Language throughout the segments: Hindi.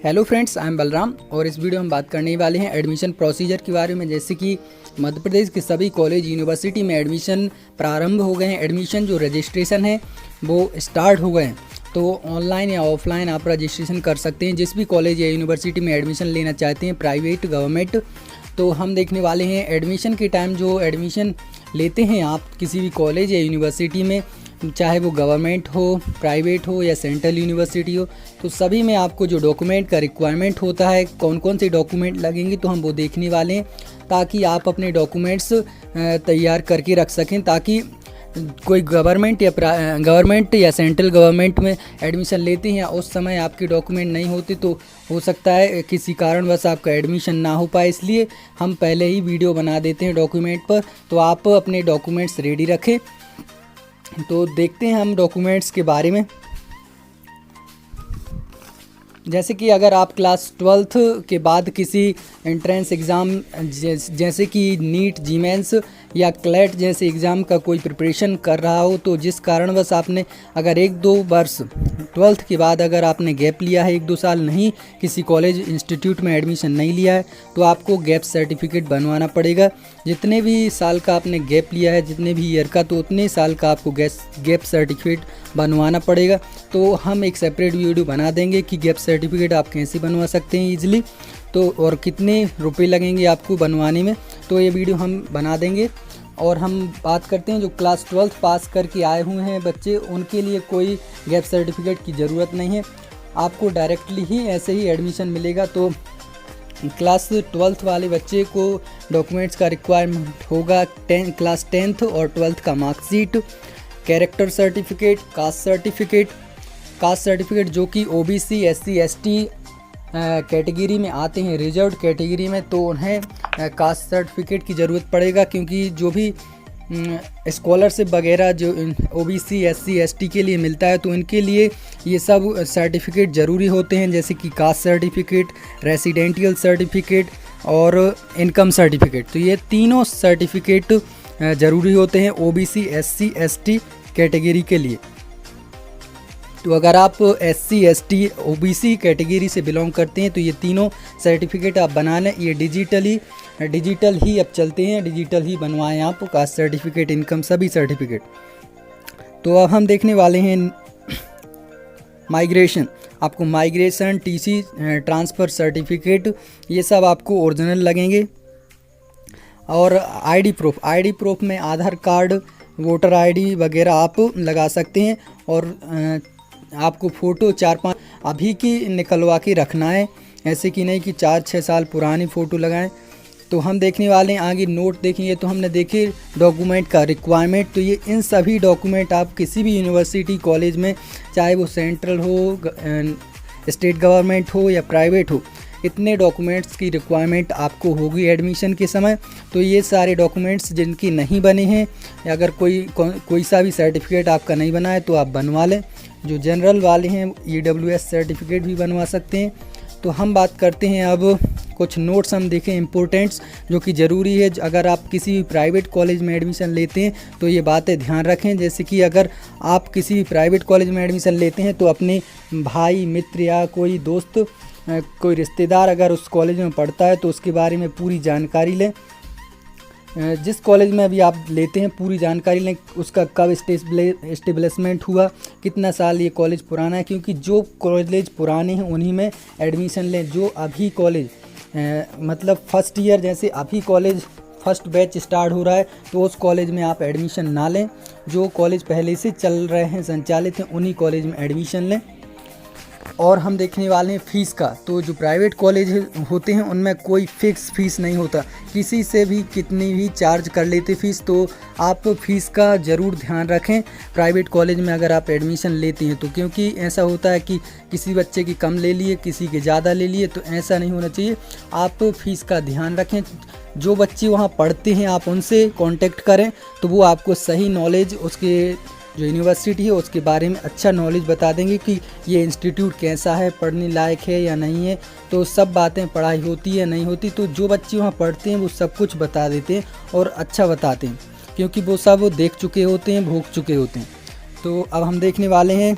Hello friends, I am Balram और इस वीडियो में हम बात करने वाले हैं एडमिशन प्रोसीजर के बारे में। जैसे कि मध्य प्रदेश के सभी कॉलेज यूनिवर्सिटी में एडमिशन प्रारंभ हो गए हैं। एडमिशन जो रजिस्ट्रेशन है वो स्टार्ट हो गए हैं, तो ऑनलाइन या ऑफलाइन आप रजिस्ट्रेशन कर सकते हैं। जिस भी कॉलेज या यूनिवर्सिटी में एडमिशन लेना चाहते हैं, प्राइवेट गवर्नमेंट, तो हम देखने वाले हैं एडमिशन के टाइम जो एडमिशन लेते हैं आप किसी भी कॉलेज या यूनिवर्सिटी में, चाहे वो गवर्नमेंट हो, प्राइवेट हो या सेंट्रल यूनिवर्सिटी हो, तो सभी में आपको जो डॉक्यूमेंट का रिक्वायरमेंट होता है, कौन कौन से डॉक्यूमेंट लगेंगे, तो हम वो देखने वाले हैं ताकि आप अपने डॉक्यूमेंट्स तैयार करके रख सकें। ताकि कोई गवर्नमेंट या सेंट्रल गवर्नमेंट में एडमिशन लेते हैं, उस समय आपके डॉक्यूमेंट नहीं होते तो हो सकता है किसी कारणवश आपका एडमिशन ना हो पाए। इसलिए हम पहले ही वीडियो बना देते हैं डॉक्यूमेंट पर, तो आप अपने डॉक्यूमेंट्स रेडी रखें। तो देखते हैं हम डॉक्यूमेंट्स के बारे में। जैसे कि अगर आप क्लास 12th के बाद किसी एंट्रेंस एग्ज़ाम जैसे कि नीट, जीमेंस या क्लैट जैसे एग्ज़ाम का कोई प्रिपरेशन कर रहा हो, तो जिस कारणवश आपने अगर 1-2 वर्ष 12th के बाद अगर आपने गैप लिया है, 1-2 साल नहीं किसी कॉलेज इंस्टीट्यूट में एडमिशन नहीं लिया है, तो आपको गैप सर्टिफिकेट बनवाना पड़ेगा। जितने भी साल का आपने गैप लिया है, जितने भी ईयर का, तो उतने साल का आपको गैप सर्टिफिकेट बनवाना पड़ेगा। तो हम एक सेपरेट वीडियो बना देंगे कि गैप सर्टिफिकेट आप कैसे बनवा सकते हैं ईजिली, तो और कितने रुपए लगेंगे आपको बनवाने में, तो ये वीडियो हम बना देंगे। और हम बात करते हैं जो क्लास 12th पास करके आए हुए हैं बच्चे, उनके लिए कोई गैप सर्टिफिकेट की ज़रूरत नहीं है, आपको डायरेक्टली ही ऐसे ही एडमिशन मिलेगा। तो क्लास 12th वाले बच्चे को डॉक्यूमेंट्स का रिक्वायरमेंट होगा क्लास 10th और 12th का marksheet, character certificate, caste certificate जो कि OBC, SC, ST कैटेगरी में आते हैं, रिजर्व्ड कैटेगरी में, तो उन्हें कास्ट सर्टिफिकेट की ज़रूरत पड़ेगा। क्योंकि जो भी स्कॉलरशिप वगैरह जो OBC, SC, ST के लिए मिलता है, तो इनके लिए ये सब सर्टिफिकेट ज़रूरी होते हैं। जैसे कि कास्ट सर्टिफिकेट, रेसिडेंशियल सर्टिफिकेट और इनकम सर्टिफिकेट, तो ये तीनों सर्टिफिकेट ज़रूरी होते हैं OBC, SC, ST कैटेगरी के लिए। तो अगर आप SC, ST, OBC कैटेगरी से बिलोंग करते हैं, तो ये तीनों सर्टिफिकेट आप बना लें। ये डिजिटल ही अब चलते हैं, डिजिटल ही बनवाएं आप कास्ट सर्टिफिकेट, इनकम, सभी सर्टिफिकेट। तो अब हम देखने वाले हैं माइग्रेशन। आपको माइग्रेशन, TC, ट्रांसफ़र सर्टिफिकेट, ये सब आपको ओरिजिनल लगेंगे। और ID प्रूफ में आधार कार्ड, वोटर ID वगैरह आप लगा सकते हैं। और आपको फ़ोटो 4-5 अभी की निकलवा के रखना है, ऐसे कि नहीं कि 4-6 साल पुरानी फ़ोटो लगाएं। तो हम देखने वाले हैं आगे नोट देखेंगे, तो हमने देखे डॉक्यूमेंट का रिक्वायरमेंट। तो ये इन सभी डॉक्यूमेंट आप किसी भी यूनिवर्सिटी, कॉलेज में, चाहे वो सेंट्रल हो, स्टेट गवर्नमेंट हो या प्राइवेट हो, इतने डॉक्यूमेंट्स की रिक्वायरमेंट आपको होगी एडमिशन के समय। तो ये सारे डॉक्यूमेंट्स जिनकी नहीं बने हैं, या अगर कोई सा भी सर्टिफिकेट आपका नहीं बना है, तो आप बनवा लें। जो जनरल वाले हैं EWS सर्टिफिकेट भी बनवा सकते हैं। तो हम बात करते हैं अब कुछ नोट्स हम देखें इम्पोर्टेंट्स जो कि ज़रूरी है। अगर आप किसी भी प्राइवेट कॉलेज में एडमिशन लेते हैं, तो ये बातें ध्यान रखें। जैसे कि अगर आप किसी भी प्राइवेट कॉलेज में एडमिशन लेते हैं, तो अपने भाई, मित्र या कोई दोस्त, कोई रिश्तेदार अगर उस कॉलेज में पढ़ता है, तो उसके बारे में पूरी जानकारी लें। जिस कॉलेज में अभी आप लेते हैं पूरी जानकारी लें, उसका कब इस्टेब्लिशमेंट हुआ, कितना साल ये कॉलेज पुराना है। क्योंकि जो कॉलेज पुराने हैं उन्हीं में एडमिशन लें। जो अभी कॉलेज मतलब फर्स्ट ईयर, जैसे अभी कॉलेज फर्स्ट बैच स्टार्ट हो रहा है, तो उस कॉलेज में आप एडमिशन ना लें। जो कॉलेज पहले से चल रहे हैं, संचालित हैं, उन्हीं कॉलेज में एडमिशन लें। और हम देखने वाले हैं फ़ीस का। तो जो प्राइवेट कॉलेज होते हैं उनमें कोई फ़िक्स फ़ीस नहीं होता, किसी से भी कितनी भी चार्ज कर लेते फ़ीस। तो आप फ़ीस का ज़रूर ध्यान रखें प्राइवेट कॉलेज में अगर आप एडमिशन लेते हैं तो। क्योंकि ऐसा होता है कि किसी बच्चे की कम ले लिए, किसी के ज़्यादा ले लिए, तो ऐसा नहीं होना चाहिए। आप फ़ीस का ध्यान रखें। जो बच्चे वहाँ पढ़ते हैं आप उनसे कांटेक्ट करें, तो वो आपको सही नॉलेज, उसके जो यूनिवर्सिटी है उसके बारे में अच्छा नॉलेज बता देंगे कि ये इंस्टीट्यूट कैसा है, पढ़ने लायक है या नहीं है। तो सब बातें, पढ़ाई होती है नहीं होती, तो जो बच्चे वहाँ पढ़ते हैं वो सब कुछ बता देते हैं और अच्छा बताते हैं, क्योंकि वो सब देख चुके होते हैं, भोग चुके होते हैं। तो अब हम देखने वाले हैं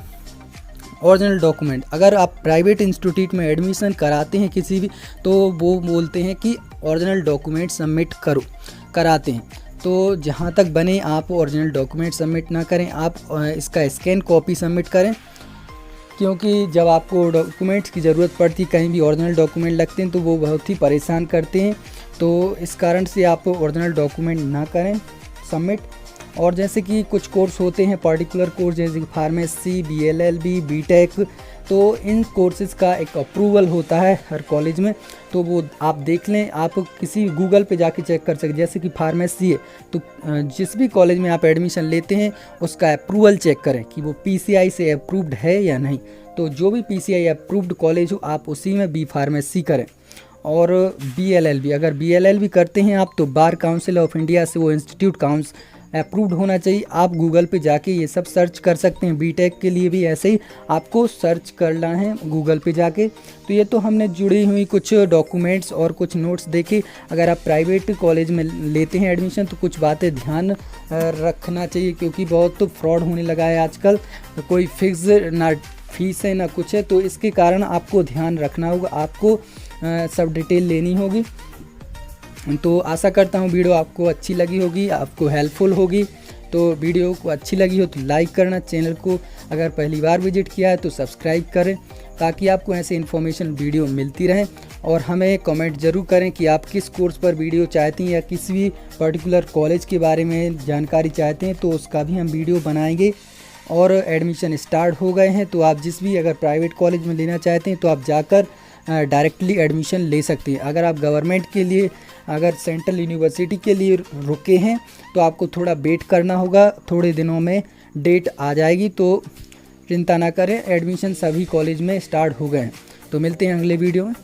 ओरिजिनल डॉक्यूमेंट, अगर आप प्राइवेट इंस्टीट्यूट में एडमिशन कराते हैं किसी भी, तो वो बोलते हैं कि ओरिजिनल डॉक्यूमेंट सबमिट कराते हैं। तो जहाँ तक बने आप ओरिजिनल डॉक्यूमेंट सबमिट ना करें, आप इसका स्कैन कॉपी सबमिट करें, क्योंकि जब आपको डॉक्यूमेंट्स की ज़रूरत पड़ती, कहीं भी ओरिजिनल डॉक्यूमेंट लगते हैं तो वो बहुत ही परेशान करते हैं। तो इस कारण से आप ओरिजिनल डॉक्यूमेंट ना करें सबमिट। और जैसे कि कुछ कोर्स होते हैं पर्टिकुलर कोर्स, जैसे कि फार्मेसी, BLLB, BTech, तो इन कोर्सेज़ का एक अप्रूवल होता है हर कॉलेज में, तो वो आप देख लें। आप किसी गूगल पे जाके चेक कर सकते, जैसे कि फार्मेसी है तो जिस भी कॉलेज में आप एडमिशन लेते हैं उसका अप्रूवल चेक करें कि वो PCI से अप्रूव्ड है या नहीं। तो जो भी PCI अप्रूव्ड कॉलेज हो आप उसी में B फार्मेसी करें। और BLLB, अगर BLLB करते हैं आप तो बार काउंसिल ऑफ इंडिया से वो इंस्टीट्यूट अप्रूव्ड होना चाहिए। आप गूगल पे जाके ये सब सर्च कर सकते हैं। BTech के लिए भी ऐसे ही आपको सर्च करना है गूगल पे जाके। तो ये तो हमने जुड़ी हुई कुछ डॉक्यूमेंट्स और कुछ नोट्स देखे। अगर आप प्राइवेट कॉलेज में लेते हैं एडमिशन तो कुछ बातें ध्यान रखना चाहिए, क्योंकि बहुत फ्रॉड होने लगा है आजकल। कोई फिक्स ना फीस है ना कुछ है, तो इसके कारण आपको ध्यान रखना होगा, आपको सब डिटेल लेनी होगी। तो आशा करता हूँ वीडियो आपको अच्छी लगी होगी, आपको हेल्पफुल होगी। तो वीडियो को अच्छी लगी हो तो लाइक करना, चैनल को अगर पहली बार विजिट किया है तो सब्सक्राइब करें, ताकि आपको ऐसे इन्फॉर्मेशन वीडियो मिलती रहें। और हमें कमेंट ज़रूर करें कि आप किस कोर्स पर वीडियो चाहती हैं या किसी भी पर्टिकुलर कॉलेज के बारे में जानकारी चाहते हैं, तो उसका भी हम वीडियो बनाएंगे। और एडमिशन स्टार्ट हो गए हैं, तो आप जिस भी अगर प्राइवेट कॉलेज में लेना चाहते हैं तो आप जाकर डायरेक्टली एडमिशन ले सकते हैं। अगर आप गवर्नमेंट के लिए, अगर सेंट्रल यूनिवर्सिटी के लिए रुके हैं तो आपको थोड़ा वेट करना होगा, थोड़े दिनों में डेट आ जाएगी। तो चिंता ना करें, एडमिशन सभी कॉलेज में स्टार्ट हो गए हैं। तो मिलते हैं अगले वीडियो में।